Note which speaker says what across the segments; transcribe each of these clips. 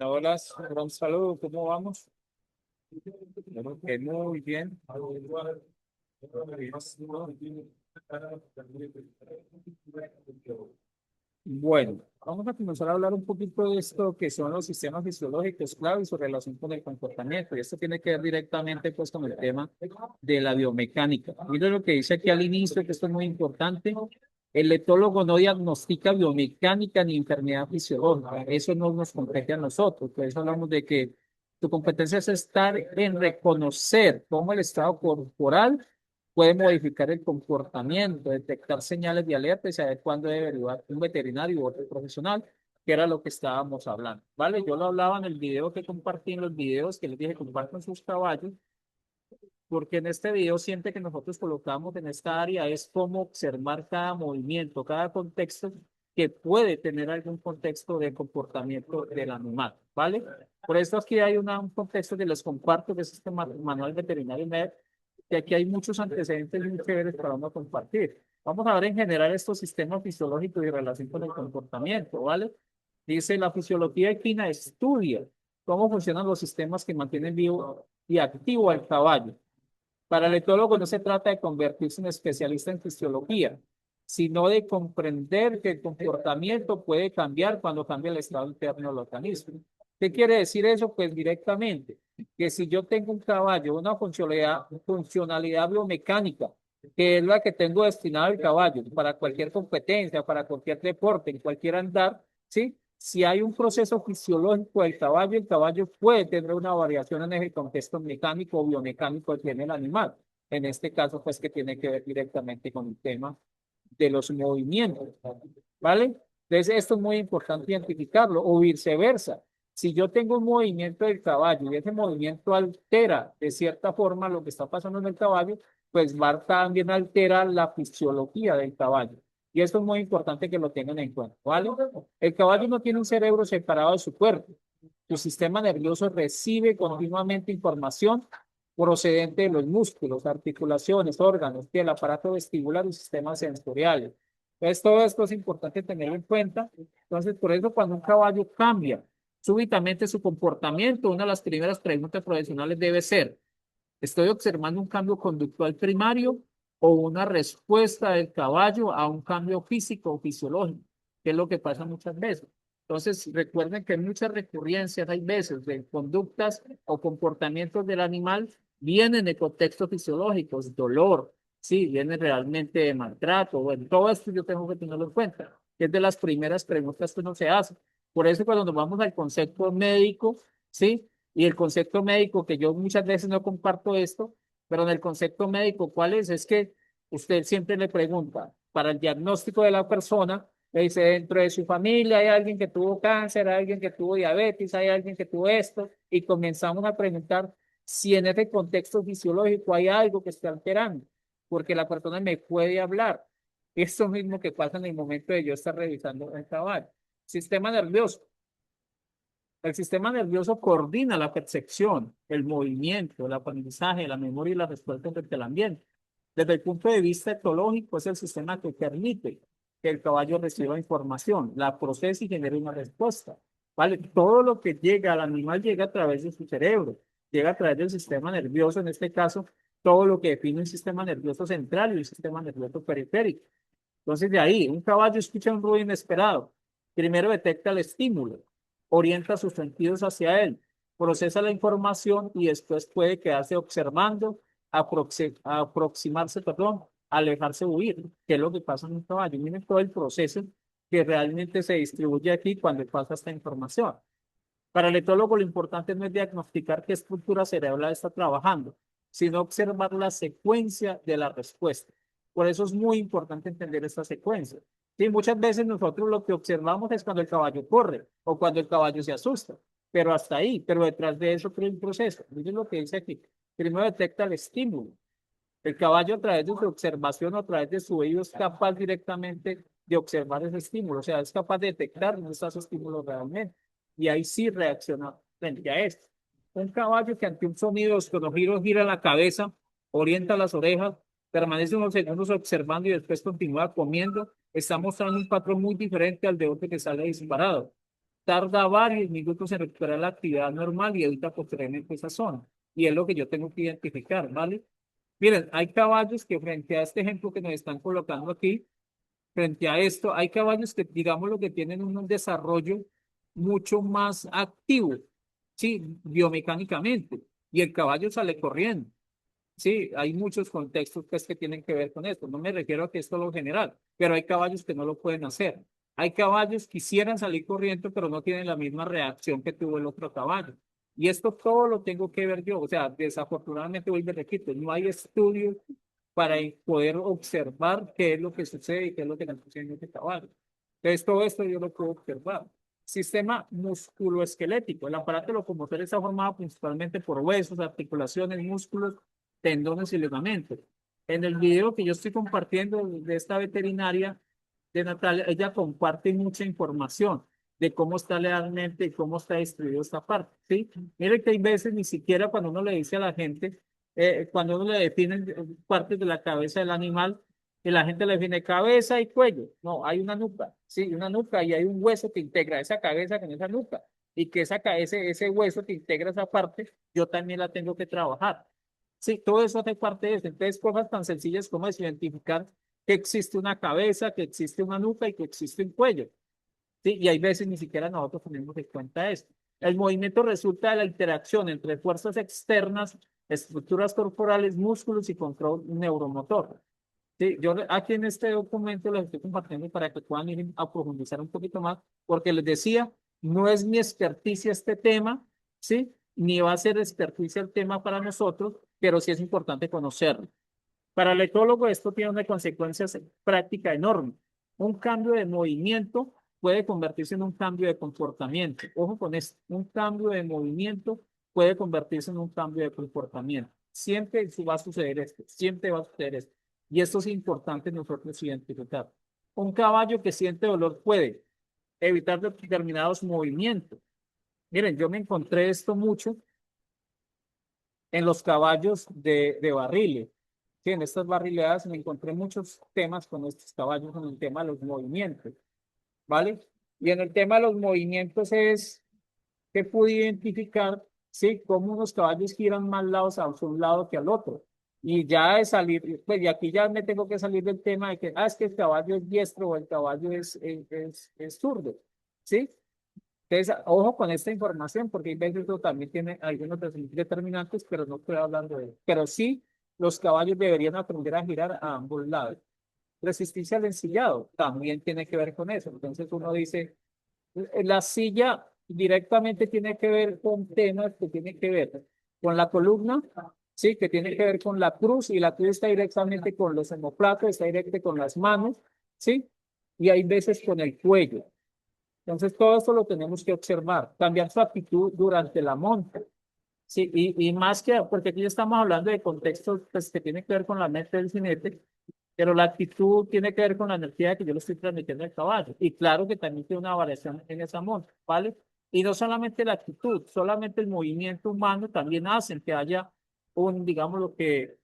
Speaker 1: Hola, un saludo, ¿cómo vamos? Espero que muy bien. Bueno, vamos a comenzar a hablar un poquito de esto que son los sistemas fisiológicos clave y su relación con el comportamiento. Y esto tiene que ver directamente pues con el tema de la biomecánica. Mira lo que dice aquí al inicio, que esto es muy importante. El etólogo no diagnostica biomecánica ni enfermedad fisiológica. Eso no nos compete a nosotros. Por eso hablamos de que tu competencia es estar en reconocer cómo el estado corporal puede modificar el comportamiento, detectar señales de alerta y saber cuándo debe derivar un veterinario u otro profesional, que era lo que estábamos hablando. ¿Vale? Yo lo hablaba en el video que compartí, en los videos que les dije, compartan sus caballos, porque en este video siente que nosotros colocamos en esta área es cómo observar cada movimiento, cada contexto que puede tener algún contexto de comportamiento del animal, ¿vale? Por eso aquí hay un contexto que les comparto, que es este manual veterinario MED, que aquí hay muchos antecedentes muy chéveres para uno compartir. Vamos a ver en general estos sistemas fisiológicos y relación con el comportamiento, ¿vale? Dice, la fisiología equina estudia cómo funcionan los sistemas que mantienen vivo y activo al caballo. Para el etólogo no se trata de convertirse en especialista en fisiología, sino de comprender que el comportamiento puede cambiar cuando cambia el estado interno del organismo. ¿Qué quiere decir eso? Pues directamente, que si yo tengo un caballo, una funcionalidad biomecánica, que es la que tengo destinada al caballo, para cualquier competencia, para cualquier deporte, en cualquier andar, ¿sí? Si hay un proceso fisiológico del caballo, el caballo puede tener una variación en el contexto mecánico o biomecánico que tiene el animal. En este caso, pues que tiene que ver directamente con el tema de los movimientos, ¿vale? Entonces, esto es muy importante identificarlo, o viceversa. Si yo tengo un movimiento del caballo y ese movimiento altera de cierta forma lo que está pasando en el caballo, pues va también altera la fisiología del caballo. Y esto es muy importante que lo tengan en cuenta, ¿vale? El caballo no tiene un cerebro separado de su cuerpo. Su sistema nervioso recibe continuamente información procedente de los músculos, articulaciones, órganos, piel, aparato vestibular y sistemas sensoriales. Entonces, todo esto es importante tenerlo en cuenta. Entonces, por eso cuando un caballo cambia súbitamente su comportamiento, una de las primeras preguntas profesionales debe ser, ¿estoy observando un cambio conductual primario o una respuesta del caballo a un cambio físico o fisiológico? Que es lo que pasa muchas veces. Entonces, recuerden que hay muchas recurrencias, hay veces de conductas o comportamientos del animal vienen de contextos fisiológicos, dolor, sí, vienen realmente de maltrato. Bueno, todo esto yo tengo que tenerlo en cuenta, que es de las primeras preguntas que uno se hace. Por eso cuando nos vamos al concepto médico, sí, y el concepto médico, que yo muchas veces no comparto esto, pero en el concepto médico, ¿cuál es? Es que usted siempre le pregunta para el diagnóstico de la persona, le dice, dentro de su familia hay alguien que tuvo cáncer, hay alguien que tuvo diabetes, hay alguien que tuvo esto, y comenzamos a preguntar si en ese contexto fisiológico hay algo que esté alterando, porque la persona me puede hablar. Esto mismo que pasa en el momento de yo estar revisando el caballo. Sistema nervioso. El sistema nervioso coordina la percepción, el movimiento, el aprendizaje, la memoria y la respuesta frente al ambiente. Desde el punto de vista etológico, es el sistema que permite que el caballo reciba información, la procese y genere una respuesta. ¿Vale? Todo lo que llega al animal llega a través de su cerebro, llega a través del sistema nervioso, en este caso, todo lo que define un sistema nervioso central y un sistema nervioso periférico. Entonces, de ahí, un caballo escucha un ruido inesperado. Primero detecta el estímulo, orienta sus sentidos hacia él, procesa la información y después puede quedarse observando, aproximarse, perdón, alejarse o huir, que es lo que pasa en un caballo. Miren todo el proceso que realmente se distribuye aquí cuando pasa esta información. Para el etólogo, lo importante no es diagnosticar qué estructura cerebral está trabajando, sino observar la secuencia de la respuesta. Por eso es muy importante entender esta secuencia. Sí, muchas veces nosotros lo que observamos es cuando el caballo corre o cuando el caballo se asusta, pero hasta ahí, pero detrás de eso creo un proceso. Miren lo que dice aquí. Primero detecta el estímulo. El caballo a través de su observación o a través de su oído es capaz directamente de observar ese estímulo, o sea, es capaz de detectar dónde está ese estímulo realmente. Y ahí sí reacciona frente a esto. Un caballo que ante un sonido esconocido gira la cabeza, orienta las orejas, permanece unos segundos observando y después continúa comiendo, está mostrando un patrón muy diferente al de otro que sale disparado. tarda varios minutos en recuperar la actividad normal y evita posteriormente esa zona. Y es lo que yo tengo que identificar, ¿vale? Miren, hay caballos que frente a este ejemplo que nos están colocando aquí, frente a esto, hay caballos que, digamos, lo que tienen un desarrollo mucho más activo, sí, biomecánicamente, y el caballo sale corriendo. Sí, hay muchos contextos pues, que tienen que ver con esto. No me refiero a que esto es lo general, pero hay caballos que no lo pueden hacer. Hay caballos que quisieran salir corriendo, pero no tienen la misma reacción que tuvo el otro caballo. Y esto todo lo tengo que ver yo. O sea, desafortunadamente, vuelvo y repito, no hay estudios para poder observar qué es lo que sucede y qué es lo que está sucediendo en este caballo. Entonces, todo esto yo lo puedo observar. Sistema musculoesquelético. El aparato locomotor está formado principalmente por huesos, articulaciones, músculos, tendones y ligamentos. En el video que yo estoy compartiendo de esta veterinaria de Natalia, ella comparte mucha información de cómo está realmente y cómo está distribuida esta parte, ¿sí? Mire que hay veces ni siquiera cuando uno le dice a la gente, cuando uno le define partes de la cabeza del animal, y la gente le define cabeza y cuello. No, hay una nuca, sí, una nuca y hay un hueso que integra esa cabeza con esa nuca. Y que ese hueso que integra esa parte, yo también la tengo que trabajar. Sí, todo eso hace parte de eso. Entonces, cosas tan sencillas como es identificar que existe una cabeza, que existe una nuca y que existe un cuello. Sí, y hay veces ni siquiera nosotros tenemos en cuenta esto. El movimiento resulta de la interacción entre fuerzas externas, estructuras corporales, músculos y control neuromotor. Sí, yo aquí en este documento les estoy compartiendo para que puedan ir a profundizar un poquito más, porque les decía, no es mi experticia este tema, ¿sí? Ni va a ser experticia el tema para nosotros, pero sí es importante conocerlo. Para el ecólogo esto tiene una consecuencia práctica enorme. Un cambio de movimiento puede convertirse en un cambio de comportamiento. Ojo con esto, un cambio de movimiento puede convertirse en un cambio de comportamiento. Siempre va a suceder esto, siempre va a suceder esto. Y esto es importante nosotros identificar. Un caballo que siente dolor puede evitar determinados movimientos. Miren, yo me encontré esto mucho en los caballos de barriles. Sí, en estas barrileadas me encontré muchos temas con estos caballos en el tema de los movimientos, ¿vale? Y en el tema de los movimientos es que pude identificar, sí, cómo unos caballos giran más lados a un lado que al otro. Y ya de salir, pues y aquí ya me tengo que salir del tema de que, es que el caballo es diestro o el caballo es zurdo, ¿sí? Entonces, ojo con esta información, porque hay veces esto también tiene algunos determinantes, pero no estoy hablando de él. Pero sí, los caballos deberían aprender a girar a ambos lados. Resistencia al ensillado también tiene que ver con eso. Entonces uno dice, la silla directamente tiene que ver con temas que tienen que ver con la columna, sí, que tiene que ver con la cruz, y la cruz está directamente con los omoplatos, está directamente con las manos, sí, y hay veces con el cuello. Entonces, todo esto lo tenemos que observar, cambiar su actitud durante la monta. Sí, y más que, porque aquí estamos hablando de contextos pues, que tienen que ver con la mente del jinete, pero la actitud tiene que ver con la energía que yo le estoy transmitiendo al caballo. Y claro que también tiene una variación en esa monta, ¿vale? Y no solamente la actitud, solamente el movimiento humano también hace que haya un, digamos, lo que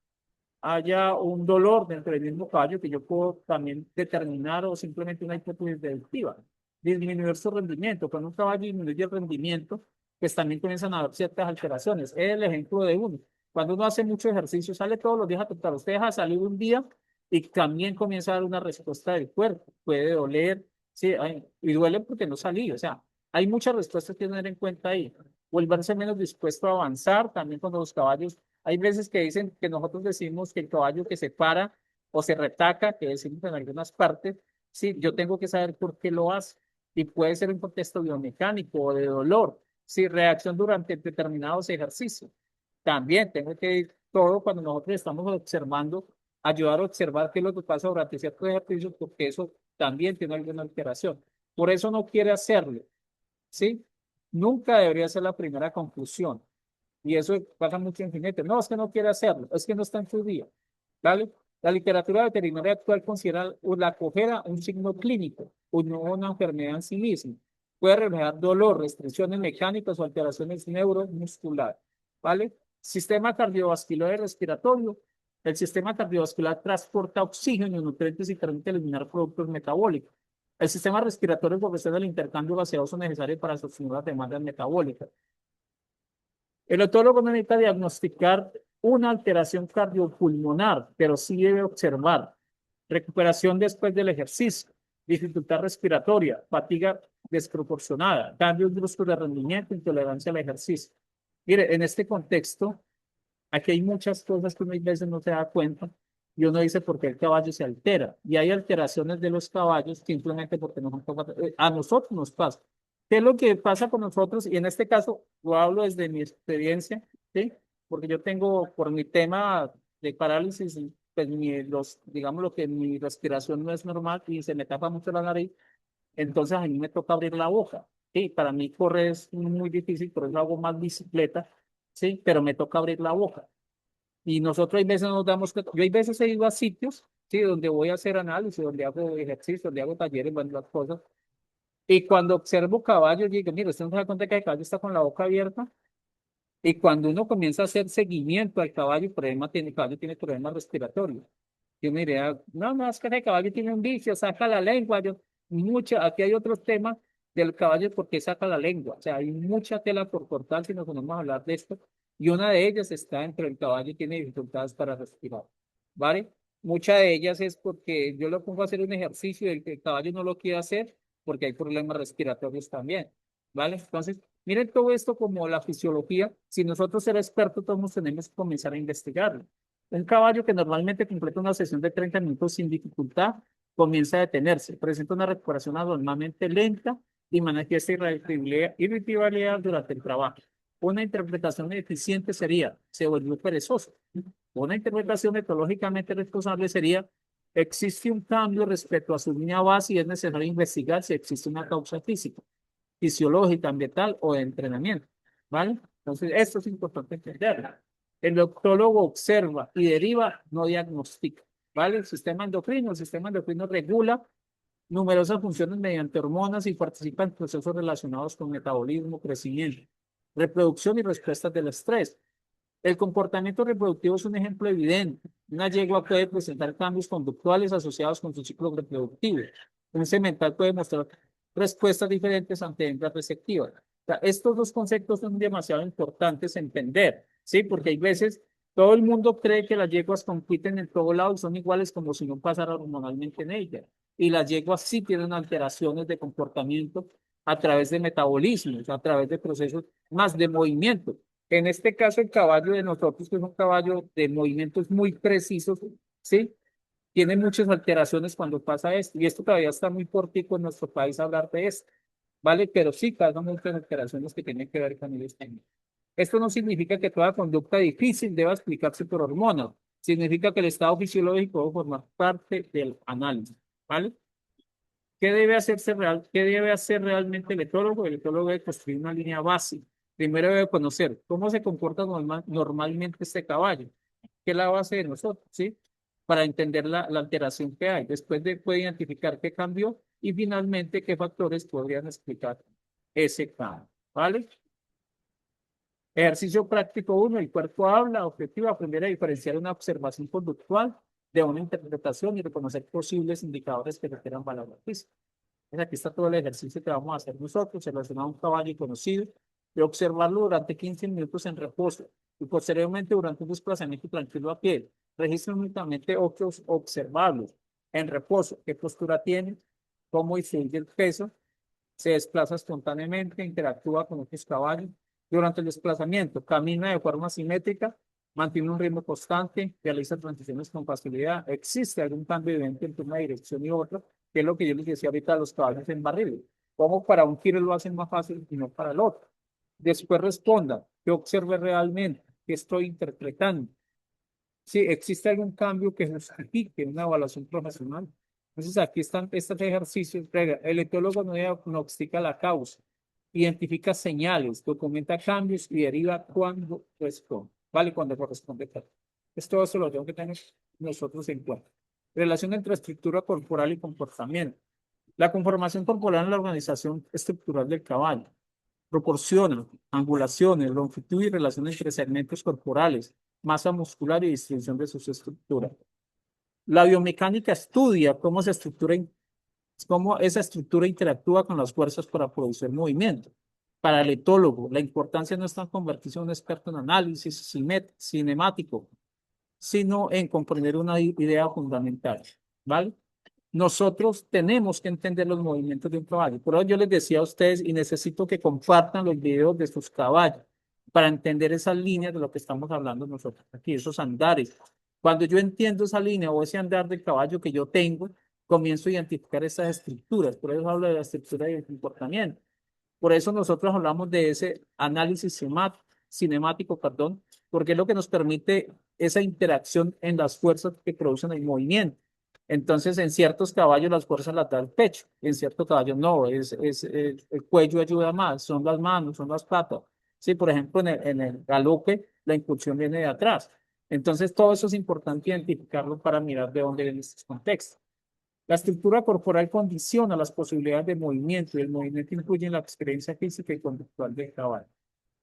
Speaker 1: haya un dolor dentro del mismo caballo que yo puedo también determinar o simplemente una hipótesis deductiva. Disminuir su rendimiento. Cuando un caballo disminuye el rendimiento, pues también comienzan a haber ciertas alteraciones. Es el ejemplo de uno. Cuando uno hace mucho ejercicio, sale todos los días a trotar. Usted deja salir un día y también comienza a dar una respuesta del cuerpo. Puede doler, sí, y duele porque no salí. O sea, hay muchas respuestas que tener en cuenta ahí. Volverse menos dispuesto a avanzar, también cuando los caballos hay veces que dicen que nosotros decimos que el caballo que se para o se retaca, que decimos en algunas partes, sí, yo tengo que saber por qué lo hace. Y puede ser un contexto biomecánico o de dolor, sí, reacción durante determinados ejercicios. También tengo que ir todo cuando nosotros estamos observando, ayudar a observar qué es lo que pasa durante ciertos ejercicios, porque eso también tiene alguna alteración. Por eso no quiere hacerlo, ¿sí? Nunca debería ser la primera conclusión. Y eso pasa mucho en jinetes. No, es que no quiere hacerlo, es que no está en su día. ¿Vale? La literatura veterinaria actual considera la cojera un signo clínico, no una enfermedad en sí misma. Puede reflejar dolor, restricciones mecánicas o alteraciones neuromusculares. ¿Vale? Sistema cardiovascular y respiratorio. El sistema cardiovascular transporta oxígeno y nutrientes y permite eliminar productos metabólicos. El sistema respiratorio proporciona el intercambio gaseoso necesario para sostener las demandas metabólicas. El otólogo no necesita diagnosticar una alteración cardiopulmonar, pero sí debe observar recuperación después del ejercicio, dificultad respiratoria, fatiga desproporcionada, cambios bruscos de rendimiento, intolerancia al ejercicio. Mire, en este contexto, aquí hay muchas cosas que uno a veces no se da cuenta y uno dice por qué el caballo se altera. Y hay alteraciones de los caballos simplemente porque no son capaces. A nosotros nos pasa. ¿Qué es lo que pasa con nosotros? Y en este caso, lo hablo desde mi experiencia, ¿sí? Porque yo tengo, por mi tema de parálisis, pues digamos lo que mi respiración no es normal y se me tapa mucho la nariz, entonces a mí me toca abrir la boca. Sí, para mí correr es muy difícil, por eso hago más bicicleta, sí, pero me toca abrir la boca. Y nosotros hay veces nos damos cuenta, yo hay veces he ido a sitios, sí, donde voy a hacer análisis, donde hago ejercicio, donde hago talleres, bueno, las cosas, y cuando observo caballos, digo, mira, usted no se da cuenta que el caballo está con la boca abierta, y cuando uno comienza a hacer seguimiento al caballo, el caballo tiene problemas respiratorios. Yo me diría, no, no, es que el caballo tiene un vicio, saca la lengua. Aquí hay otros temas del caballo porque saca la lengua. O sea, hay mucha tela por cortar si nos ponemos a hablar de esto. Y una de ellas está entre el caballo y tiene dificultades para respirar. ¿Vale? Muchas de ellas es porque yo lo pongo a hacer un ejercicio y el caballo no lo quiere hacer porque hay problemas respiratorios también. ¿Vale? Entonces, miren todo esto como la fisiología. Si nosotros ser expertos, todos tenemos que comenzar a investigarlo. Un caballo que normalmente completa una sesión de 30 minutos sin dificultad comienza a detenerse, presenta una recuperación anormalmente lenta y manifiesta irritabilidad durante el trabajo. Una interpretación eficiente sería, se volvió perezoso. Una interpretación etológicamente responsable sería, existe un cambio respecto a su línea base y es necesario investigar si existe una causa física, fisiológica, ambiental o de entrenamiento. ¿Vale? Entonces, esto es importante entenderlo. El octólogo observa y deriva, no diagnostica. ¿Vale? El sistema endocrino regula numerosas funciones mediante hormonas y participa en procesos relacionados con metabolismo, crecimiento, reproducción y respuestas del estrés. El comportamiento reproductivo es un ejemplo evidente. Una yegua puede presentar cambios conductuales asociados con su ciclo reproductivo. Un semental puede mostrar respuestas diferentes ante hembras receptivas. O sea, estos dos conceptos son demasiado importantes entender, ¿sí? Porque hay veces todo el mundo cree que las yeguas compiten en todo lado y son iguales como si no pasara hormonalmente en ellas. Y las yeguas sí tienen alteraciones de comportamiento a través de metabolismos, a través de procesos más de movimiento. En este caso, el caballo de nosotros, que es un caballo de movimientos muy precisos, ¿sí? Tiene muchas alteraciones cuando pasa esto. Y esto todavía está muy cortico en nuestro país hablar de esto, ¿vale? Pero sí causa muchas alteraciones que tienen que ver con el estado. Esto no significa que toda conducta difícil deba explicarse por hormonas. Significa que el estado fisiológico debe formar parte del análisis, ¿vale? ¿Qué debe hacer realmente el etólogo? El etólogo debe construir una línea base. Primero debe conocer cómo se comporta normalmente este caballo, que es la base de nosotros, ¿sí? Para entender la alteración que hay. Después puede identificar qué cambió y finalmente qué factores podrían explicar ese cambio, ¿vale? Ejercicio práctico uno, el cuerpo habla, objetivo, aprender a diferenciar una observación conductual de una interpretación y reconocer posibles indicadores que requieran valor físico. Aquí está todo el ejercicio que vamos a hacer nosotros, relacionado a un caballo conocido, de observarlo durante 15 minutos en reposo y posteriormente durante un desplazamiento tranquilo a pie. Registra únicamente otros observables en reposo, qué postura tiene, cómo distribuye el peso, se desplaza espontáneamente, interactúa con otros caballos. Durante el desplazamiento, camina de forma simétrica, mantiene un ritmo constante, realiza transiciones con facilidad. ¿Existe algún cambio evidente entre una dirección y otra? Que es lo que yo les decía ahorita a los caballos en barril. ¿Cómo para un giro lo hacen más fácil y no para el otro? Después responda, ¿qué observe realmente? ¿Qué estoy interpretando? Si existe algún cambio que justifique una evaluación profesional. Entonces, aquí están estos ejercicios. El etólogo no diagnostica la causa, identifica señales, documenta cambios y deriva cuando responde. ¿Vale? Cuando corresponde. Esto es lo que tenemos nosotros en cuenta. Relación entre estructura corporal y comportamiento. La conformación corporal en la organización estructural del caballo proporciona angulaciones, longitud y relación entre segmentos corporales, masa muscular y distribución de sus estructuras. La biomecánica estudia cómo se estructura cómo esa estructura interactúa con las fuerzas para producir movimiento. Para el etólogo, la importancia no está en convertirse en un experto en análisis cinemático, sino en comprender una idea fundamental, ¿vale? Nosotros tenemos que entender los movimientos de un caballo. Por eso yo les decía a ustedes, y necesito que compartan los videos de sus caballos para entender esas líneas de lo que estamos hablando nosotros aquí, esos andares. Cuando yo entiendo esa línea o ese andar del caballo que yo tengo, comienzo a identificar esas estructuras. Por eso hablo de la estructura y el comportamiento. Por eso nosotros hablamos de ese análisis cinemático, perdón, porque es lo que nos permite esa interacción en las fuerzas que producen el movimiento. Entonces, en ciertos caballos las fuerzas las da el pecho, en ciertos caballos no, el cuello ayuda más, son las manos, son las patas. Sí, por ejemplo, en el galope, la impulsión viene de atrás. Entonces, todo eso es importante identificarlo para mirar de dónde vienen estos contextos. La estructura corporal condiciona las posibilidades de movimiento y el movimiento influye en la experiencia física y conductual del caballo.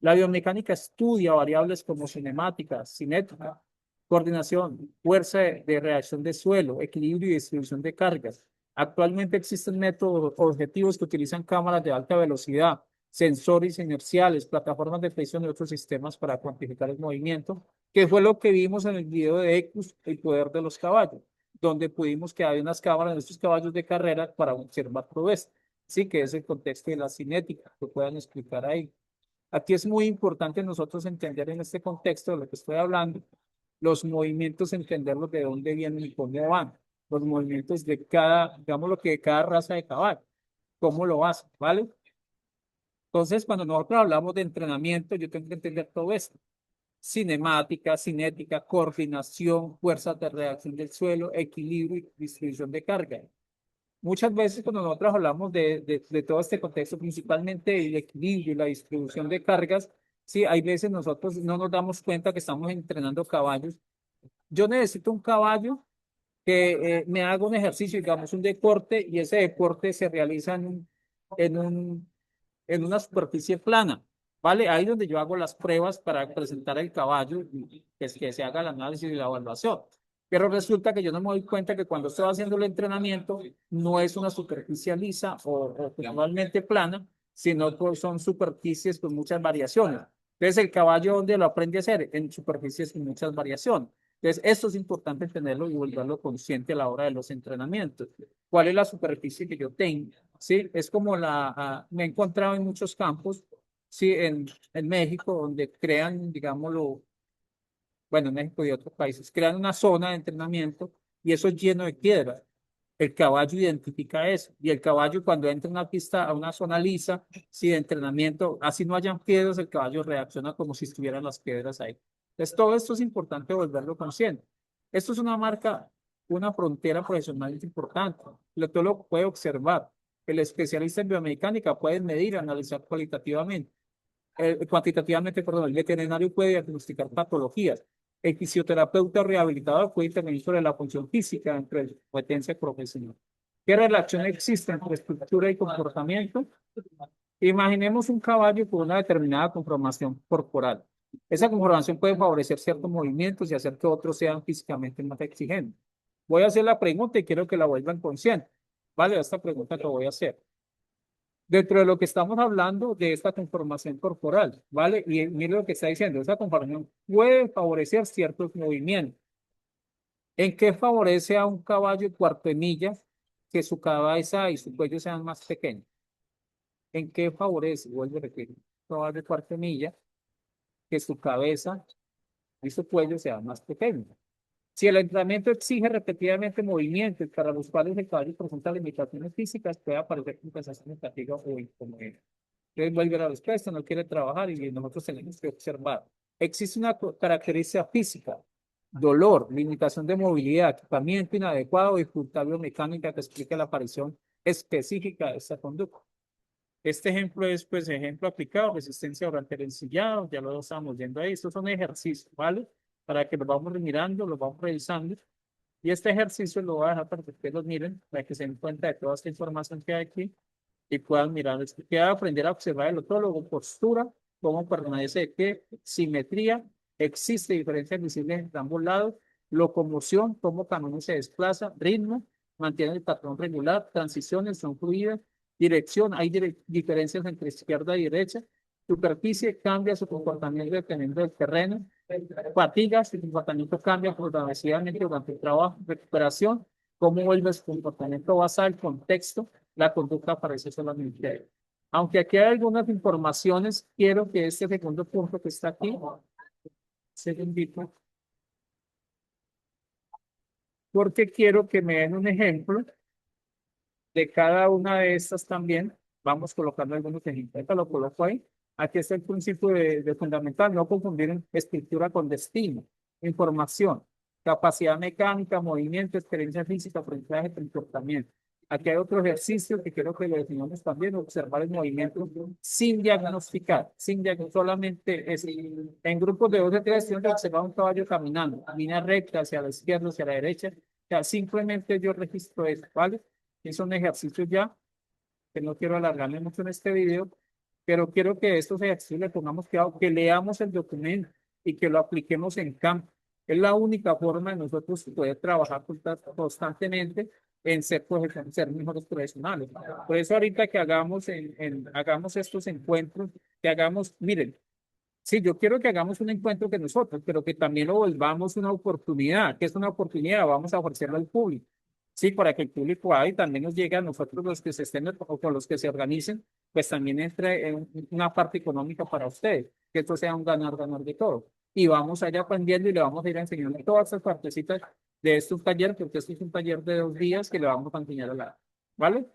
Speaker 1: La biomecánica estudia variables como cinemática, cinética, coordinación, fuerza de reacción de suelo, equilibrio y distribución de cargas. Actualmente existen métodos objetivos que utilizan cámaras de alta velocidad, sensores inerciales, plataformas de presión y otros sistemas para cuantificar el movimiento, que fue lo que vimos en el video de Ecus, el poder de los caballos, donde pudimos que hay unas cámaras en estos caballos de carrera para observar todo esto. Sí, que es el contexto de la cinética, que puedan explicar ahí. Aquí es muy importante nosotros entender en este contexto de lo que estoy hablando, los movimientos, entenderlos de dónde vienen y cómo van, los movimientos de cada, digamos lo que de cada raza de caballo, cómo lo hacen, ¿vale? Entonces, cuando nosotros hablamos de entrenamiento, yo tengo que entender todo esto. Cinemática, cinética, coordinación, fuerzas de reacción del suelo, equilibrio y distribución de carga. Muchas veces cuando nosotros hablamos de todo este contexto, principalmente el equilibrio y la distribución de cargas, sí, hay veces nosotros no nos damos cuenta que estamos entrenando caballos. Yo necesito un caballo que me haga un ejercicio, digamos, un deporte, y ese deporte se realiza en un, en una superficie plana, ¿vale? Ahí donde yo hago las pruebas para presentar el caballo y que se haga el análisis y la evaluación. Pero resulta que yo no me doy cuenta que cuando estoy haciendo el entrenamiento no es una superficie lisa o normalmente plana, sino que son superficies con muchas variaciones. Entonces, el caballo, ¿dónde lo aprende a hacer? En superficies con muchas variaciones. Entonces, esto es importante tenerlo y volverlo consciente a la hora de los entrenamientos. ¿Cuál es la superficie que yo tengo? Sí, es como me he encontrado en muchos campos, sí, en México, donde crean, digámoslo, bueno, en México y otros países, crean una zona de entrenamiento y eso es lleno de piedras. El caballo identifica eso y el caballo cuando entra a una pista, a una zona lisa, sí, de entrenamiento, así no hayan piedras, el caballo reacciona como si estuvieran las piedras ahí. Entonces, todo esto es importante volverlo consciente. Esto es una marca, una frontera profesional importante. El etólogo puede observar, el especialista en biomecánica puede medir, analizar cuantitativamente, perdón, el veterinario puede diagnosticar patologías. El fisioterapeuta rehabilitador puede intervenir sobre la función física entre competencia profesional. ¿Qué relación existe entre estructura y comportamiento? Imaginemos un caballo con una determinada conformación corporal. Esa conformación puede favorecer ciertos movimientos y hacer que otros sean físicamente más exigentes. Voy a hacer la pregunta y quiero que la vuelvan consciente. ¿Vale? Esta pregunta que voy a hacer dentro de lo que estamos hablando de esta conformación corporal, ¿vale? Y mire lo que está diciendo, esa conformación puede favorecer ciertos movimientos. ¿En qué favorece a un caballo cuarto de milla que su cabeza y su cuello sean más pequeños? ¿En qué favorece? Vuelvo a repetir, un caballo cuarto de milla que su cabeza y su cuello sean más pequeños. Si el entrenamiento exige repetidamente movimientos para los cuales el caballo presenta limitaciones físicas, puede aparecer compensación de fatiga o incomodidad. Entonces vuelve a la respuesta, no quiere trabajar y nosotros tenemos que observar. Existe una característica física, dolor, limitación de movilidad, equipamiento inadecuado, dificultad biomecánica que explica la aparición específica de esta conducta. Este ejemplo es, pues, ejemplo aplicado, resistencia durante el ensillado, ya lo estamos viendo ahí, estos son ejercicios, ¿vale? Para que los vamos mirando, los vamos revisando. Y este ejercicio lo voy a dejar para que ustedes lo miren, para que se den cuenta de toda esta información que hay aquí y puedan mirar. Queda aprender a observar el otólogo, postura, cómo permanece de pie, simetría, existe diferencias visibles entre ambos lados, locomoción, cómo camino se desplaza, ritmo, mantiene el patrón regular, transiciones son fluidas, dirección, hay diferencias entre izquierda y derecha, superficie cambia su comportamiento dependiendo del terreno, fatiga, su comportamiento cambia progresivamente durante el trabajo, recuperación, cómo vuelve su comportamiento basal, contexto, la conducta aparece solamente ahí. Aunque aquí hay algunas informaciones, quiero que este segundo punto que está aquí, segundito, porque quiero que me den un ejemplo de cada una de estas también. Vamos colocando algunos ejemplos. Ahorita lo coloco ahí. Aquí está el principio de fundamental, no confundir escritura con destino, información, capacidad mecánica, movimiento, experiencia física, aprendizaje, comportamiento. Aquí hay otro ejercicio que quiero que lo definamos también, observar el movimiento sin diagnosticar, sin solamente es, en grupos de 2 o 3 tengo que observar un caballo caminando, línea recta hacia la izquierda, hacia la derecha, o sea, simplemente yo registro eso, ¿vale? Es un ejercicio ya, que no quiero alargarme mucho en este video, pero quiero que estos ejercicios le pongamos cuidado, que leamos el documento y que lo apliquemos en campo. Es la única forma de nosotros poder trabajar constantemente en ser mejores profesionales. Por eso ahorita que hagamos estos encuentros, que hagamos, miren, sí, yo quiero que hagamos un encuentro que nosotros, pero que también lo volvamos una oportunidad. ¿Que es una oportunidad? Vamos a ofrecerlo al público. Sí, para que el público y también nos llegue a nosotros los que se estén o con los que se organicen, pues también entre en una parte económica para ustedes, que esto sea un ganar-ganar de todo. Y vamos a ir aprendiendo y le vamos a ir enseñando todas estas partecitas de estos talleres, porque esto es un taller de 2 días que le vamos a enseñar a la, ¿vale?